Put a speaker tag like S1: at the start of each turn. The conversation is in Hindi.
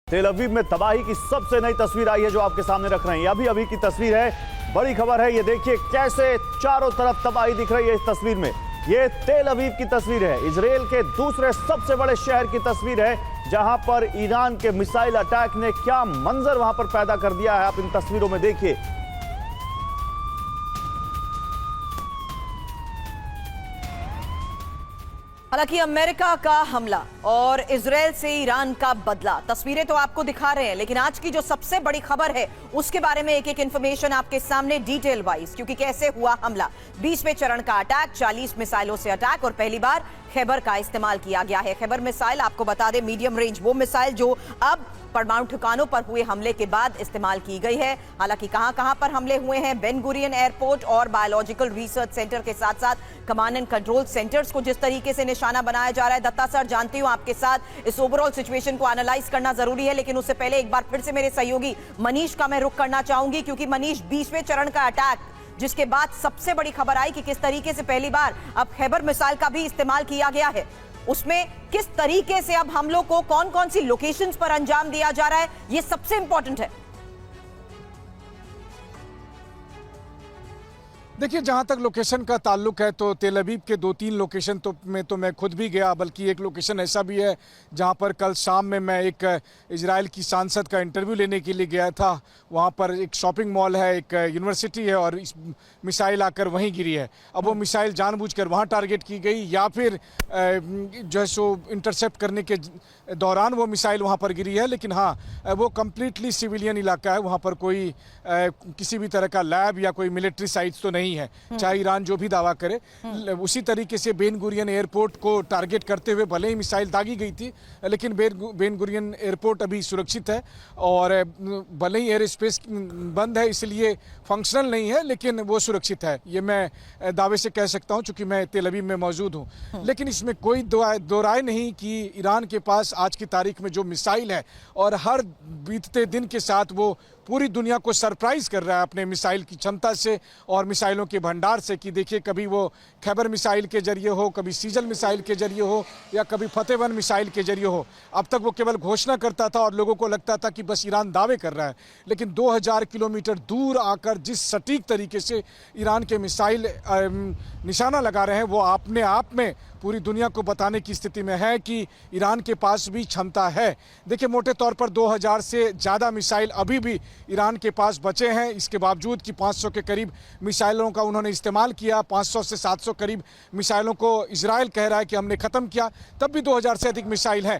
S1: तेल अवीव में तबाही की सबसे नई तस्वीर आई है जो आपके सामने रख रहे हैं। अभी अभी की तस्वीर है, बड़ी खबर है। ये देखिए कैसे चारों तरफ तबाही दिख रही है इस तस्वीर में। ये तेल अवीव की तस्वीर है, इजराइल के दूसरे सबसे बड़े शहर की तस्वीर है, जहां पर ईरान के मिसाइल अटैक ने क्या मंजर वहां पर पैदा कर दिया है, आप इन तस्वीरों में देखिए।
S2: हालांकि अमेरिका का हमला और इजराइल से ईरान का बदला, तस्वीरें तो आपको दिखा रहे हैं, लेकिन आज की जो सबसे बड़ी खबर है उसके बारे में एक एक इंफॉर्मेशन आपके सामने डिटेल वाइज, क्योंकि कैसे हुआ हमला। 20वें चरण का अटैक, 40 मिसाइलों से अटैक और पहली बार खैबर का इस्तेमाल किया गया है। खैबर मिसाइल आपको बता दें मीडियम रेंज वो मिसाइल जो अब परमाणु ठिकानों पर हुए हमले के बाद इस्तेमाल की गई है। हालांकि कहां पर हमले हुए हैं, बेन गुरियन एयरपोर्ट और बायोलॉजिकल रिसर्च सेंटर के साथ साथ कमांड एंड कंट्रोल सेंटर्स को जिस तरीके से निशाना बनाया जा रहा है। दत्ता सर, जानती हूं आपके साथ इस ओवरऑल सिचुएशन को एनालाइज करना जरूरी है, लेकिन उससे पहले एक बार फिर से मेरे सहयोगी मनीष का मैं रुख करना चाहूंगी, क्योंकि मनीष, 20वें चरण का अटैक जिसके बाद सबसे बड़ी खबर आई कि किस तरीके से पहली बार अब खैबर मिसाइल का भी इस्तेमाल किया गया है, उसमें किस तरीके से अब हमलों को कौन कौन सी लोकेशंस पर अंजाम दिया जा रहा है, ये सबसे इंपॉर्टेंट है।
S3: देखिए, जहाँ तक लोकेशन का ताल्लुक है तो तेल अवीव के 2-3 लोकेशन में तो मैं खुद भी गया, बल्कि एक लोकेशन ऐसा भी है जहाँ पर कल शाम में मैं एक इजराइल की सांसद का इंटरव्यू लेने के लिए गया था। वहाँ पर एक शॉपिंग मॉल है, एक यूनिवर्सिटी है और इस मिसाइल आकर वहीं गिरी है। अब वो मिसाइल जानबूझकर वहाँ टारगेट की गई या फिर जो है सो इंटरसेप्ट करने के दौरान वो मिसाइल वहाँ पर गिरी है। लेकिन हाँ, वो कम्प्लीटली सिविलियन इलाका है, वहाँ पर कोई किसी भी तरह का लैब या कोई मिलिट्री साइट्स तो नहीं है, चाहे ईरान जो भी दावा करे। उसी तरीके से बेन गुरियन एयरपोर्ट को टारगेट करते हुए भले ही मिसाइल दागी गई थी, लेकिन बेन गुरियन एयरपोर्ट अभी सुरक्षित है और भले ही एयर स्पेस बंद है, इसलिए फंक्शनल नहीं है, लेकिन वो सुरक्षित है। ये मैं दावे से कह सकता हूं, चूंकि मैं तेल अवीव में मौजूद हूं। लेकिन इसमें कोई दो राय नहीं कि ईरान के पास आज की तारीख में जो मिसाइल है और हर बीतते दिन के साथ वो पूरी दुनिया को सरप्राइज कर रहा है अपने मिसाइल की क्षमता से और मिसाइलों के भंडार से। कि देखिए, कभी वो खैबर मिसाइल के जरिए हो, कभी सीजल मिसाइल के जरिए हो या कभी फतेह-1 मिसाइल के जरिए हो। अब तक वो केवल घोषणा करता था और लोगों को लगता था कि बस ईरान दावे कर रहा है, लेकिन 2000 किलोमीटर दूर आकर जिस सटीक तरीके से ईरान के मिसाइल निशाना लगा रहे हैं, वो अपने आप में पूरी दुनिया को बताने की स्थिति में है कि ईरान के पास भी क्षमता है। देखिए, मोटे तौर पर 2000 से ज़्यादा मिसाइल अभी भी ईरान के पास बचे हैं, इसके बावजूद कि 500 के करीब मिसाइलों का उन्होंने इस्तेमाल किया। 500 से 700 करीब मिसाइलों को इजराइल कह रहा है कि हमने ख़त्म किया, तब भी 2000 से अधिक मिसाइल हैं।